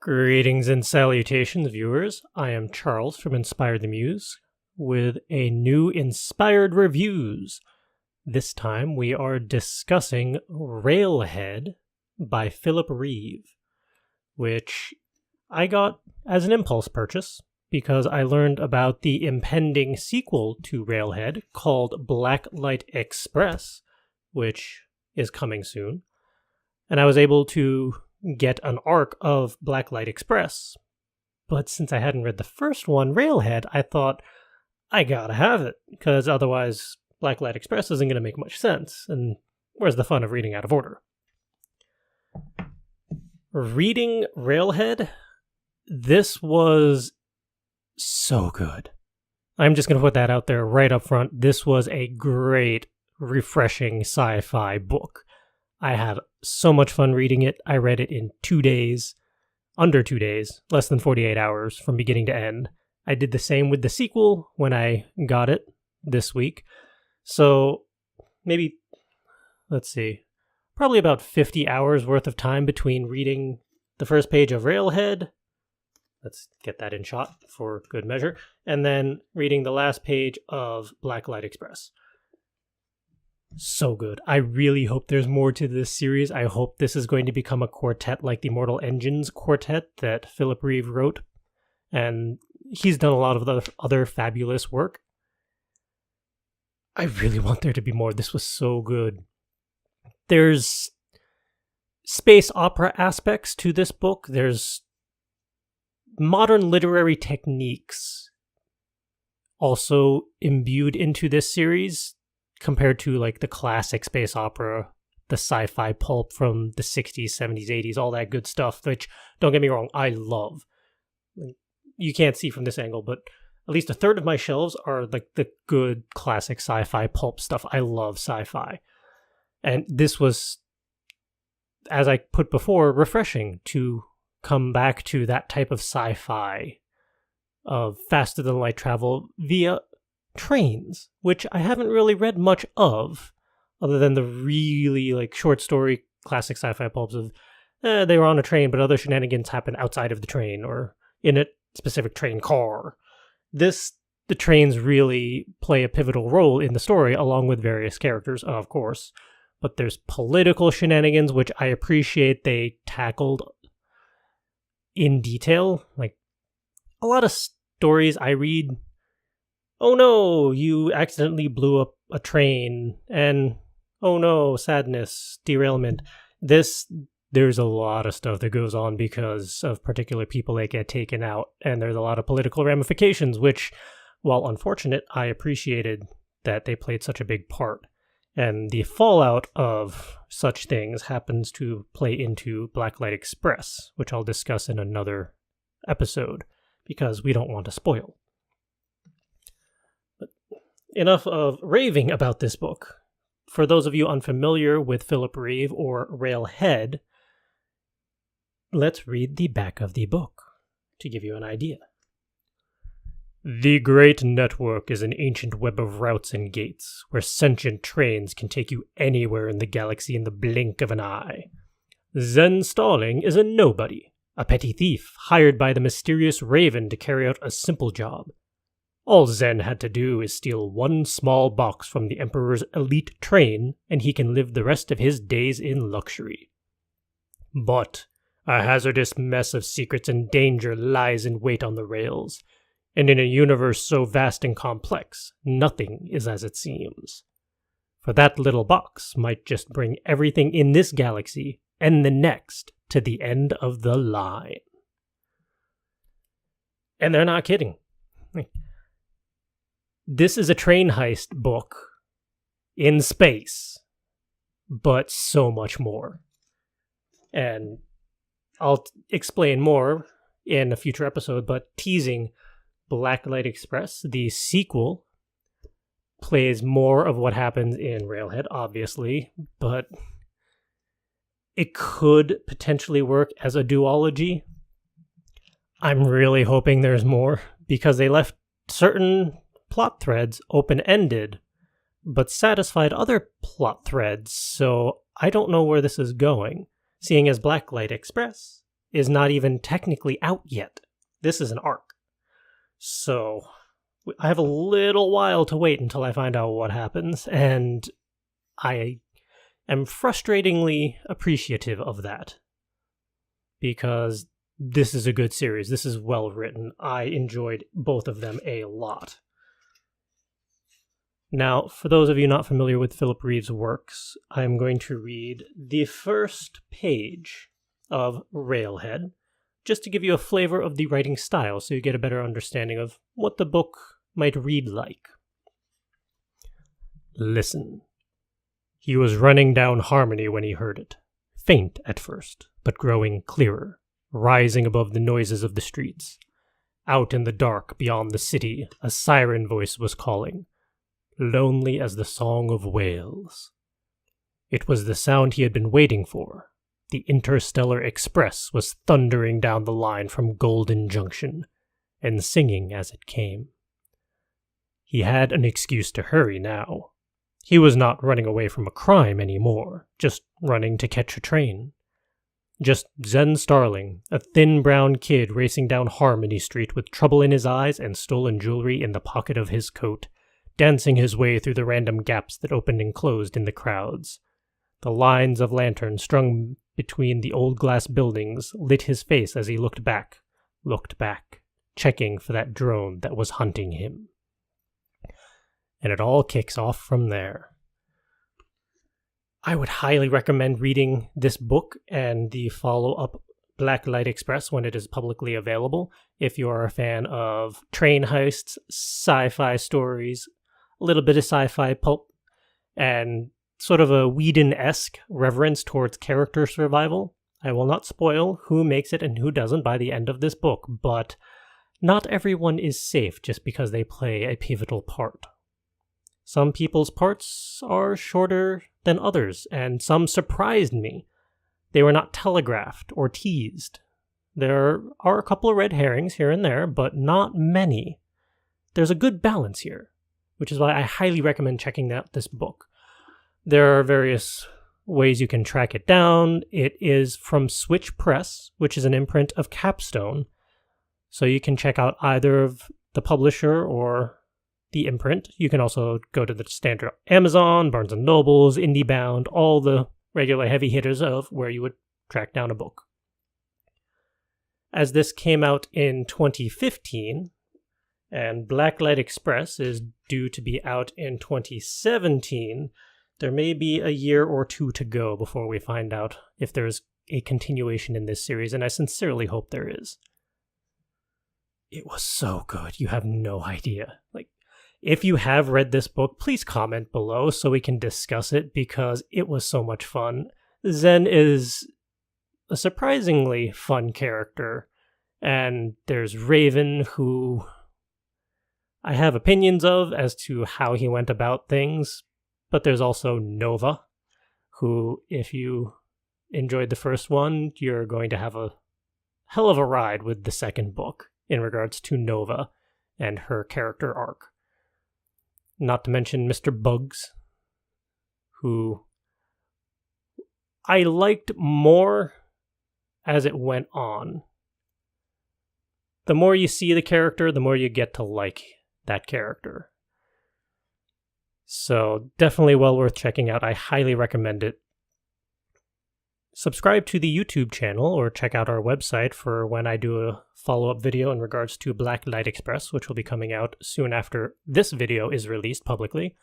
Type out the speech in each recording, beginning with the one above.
Greetings and salutations, viewers. I am Charles from Inspire the Muse with a new Inspired Reviews. This time we are discussing Railhead by Philip Reeve, which I got as an impulse purchase because I learned about the impending sequel to Railhead called Blacklight Express, which is coming soon. And I was able to get an arc of Blacklight Express. But since I hadn't read the first one, Railhead, I thought, I gotta have it, because otherwise Blacklight Express isn't going to make much sense, and where's the fun of reading out of order? Reading Railhead, this was so good. I'm just going to put that out there right up front. This was a great, refreshing sci-fi book. I had so much fun reading it. I read it in 2 days, under 2 days, less than 48 hours from beginning to end. I did the same with the sequel when I got it this week. So maybe, let's see, probably about 50 hours worth of time between reading the first page of Railhead. Let's get that in shot for good measure. And then reading the last page of Blacklight Express. So good. I really hope there's more to this series. I hope this is going to become a quartet like the Mortal Engines quartet that Philip Reeve wrote. And he's done a lot of other fabulous work. I really want there to be more. This was so good. There's space opera aspects to this book. There's modern literary techniques also imbued into this series, compared to like the classic space opera, the sci-fi pulp from the 60s, 70s, 80s, all that good stuff, which, don't get me wrong, I love. You can't see from this angle, but at least a third of my shelves are like the good classic sci-fi pulp stuff. I love sci-fi. And this was, as I put before, refreshing to come back to that type of sci-fi of faster than light travel via trains, which I haven't really read much of, other than the really like short story classic sci-fi pulps of they were on a train, but other shenanigans happen outside of the train or in a specific train car. The trains really play a pivotal role in the story, along with various characters, of course. But there's political shenanigans, which I appreciate they tackled in detail. Like a lot of stories I read, oh no, you accidentally blew up a train, and oh no, sadness, derailment. There's a lot of stuff that goes on because of particular people that get taken out, and there's a lot of political ramifications, which, while unfortunate, I appreciated that they played such a big part. And the fallout of such things happens to play into Blacklight Express, which I'll discuss in another episode, because we don't want to spoil. Enough of raving about this book. For those of you unfamiliar with Philip Reeve or Railhead, let's read the back of the book to give you an idea. The Great Network is an ancient web of routes and gates where sentient trains can take you anywhere in the galaxy in the blink of an eye. Zen Stalling is a nobody, a petty thief hired by the mysterious Raven to carry out a simple job. All Zen had to do is steal one small box from the Emperor's elite train, and he can live the rest of his days in luxury. But a hazardous mess of secrets and danger lies in wait on the rails, and in a universe so vast and complex, nothing is as it seems. For that little box might just bring everything in this galaxy and the next to the end of the line. And they're not kidding. This is a train heist book in space, but so much more. And I'll explain more in a future episode, but teasing Blacklight Express, the sequel, plays more of what happens in Railhead, obviously, but it could potentially work as a duology. I'm really hoping there's more, because they left certain plot threads open-ended, but satisfied other plot threads, so I don't know where this is going, seeing as Blacklight Express is not even technically out yet. This is an arc. So I have a little while to wait until I find out what happens, and I am frustratingly appreciative of that. Because this is a good series. This is well written. I enjoyed both of them a lot. Now, for those of you not familiar with Philip Reeve's works, I'm going to read the first page of Railhead, just to give you a flavor of the writing style so you get a better understanding of what the book might read like. Listen. He was running down Harmony when he heard it. Faint at first, but growing clearer, rising above the noises of the streets. Out in the dark beyond the city, a siren voice was calling, lonely as the song of whales. It was the sound he had been waiting for. The Interstellar Express was thundering down the line from Golden Junction, and singing as it came. He had an excuse to hurry now. He was not running away from a crime anymore, just running to catch a train. Just Zen Starling, a thin brown kid racing down Harmony Street with trouble in his eyes and stolen jewelry in the pocket of his coat, dancing his way through the random gaps that opened and closed in the crowds. The lines of lanterns strung between the old glass buildings lit his face as he looked back, checking for that drone that was hunting him. And it all kicks off from there. I would highly recommend reading this book and the follow-up Blacklight Express when it is publicly available, if you are a fan of train heists, sci-fi stories, a little bit of sci-fi pulp, and sort of a Whedon-esque reverence towards character survival. I will not spoil who makes it and who doesn't by the end of this book, but not everyone is safe just because they play a pivotal part. Some people's parts are shorter than others, and some surprised me. They were not telegraphed or teased. There are a couple of red herrings here and there, but not many. There's a good balance here, which is why I highly recommend checking out this book. There are various ways you can track it down. It is from Switch Press, which is an imprint of Capstone, so you can check out either of the publisher or the imprint. You can also go to the standard Amazon, Barnes & Nobles, IndieBound, all the regular heavy hitters of where you would track down a book. As this came out in 2015, and Blacklight Express is due to be out in 2017, there may be a year or two to go before we find out if there's a continuation in this series, and I sincerely hope there is. It was so good, you have no idea. If you have read this book, please comment below so we can discuss it, because it was so much fun. Zen is a surprisingly fun character, and there's Raven, who I have opinions of as to how he went about things, but there's also Nova, who, if you enjoyed the first one, you're going to have a hell of a ride with the second book in regards to Nova and her character arc. Not to mention Mr. Bugs, who I liked more as it went on. The more you see the character, the more you get to like that character. So definitely well worth checking out. I highly recommend it. Subscribe to the YouTube channel or check out our website for when I do a follow-up video in regards to Blacklight Express, which will be coming out soon after this video is released publicly.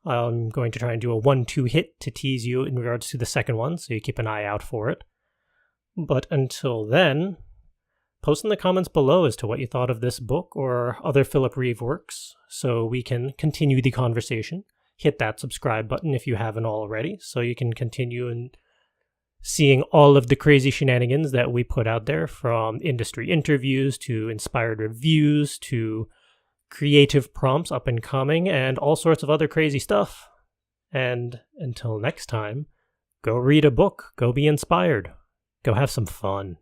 I'm going to try and do a 1-2 hit to tease you in regards to the second one, so you keep an eye out for it. But until then, post in the comments below as to what you thought of this book or other Philip Reeve works, so we can continue the conversation. Hit that subscribe button if you haven't already, so you can continue and seeing all of the crazy shenanigans that we put out there, from industry interviews to inspired reviews to creative prompts up and coming and all sorts of other crazy stuff. And until next time, go read a book, go be inspired, go have some fun.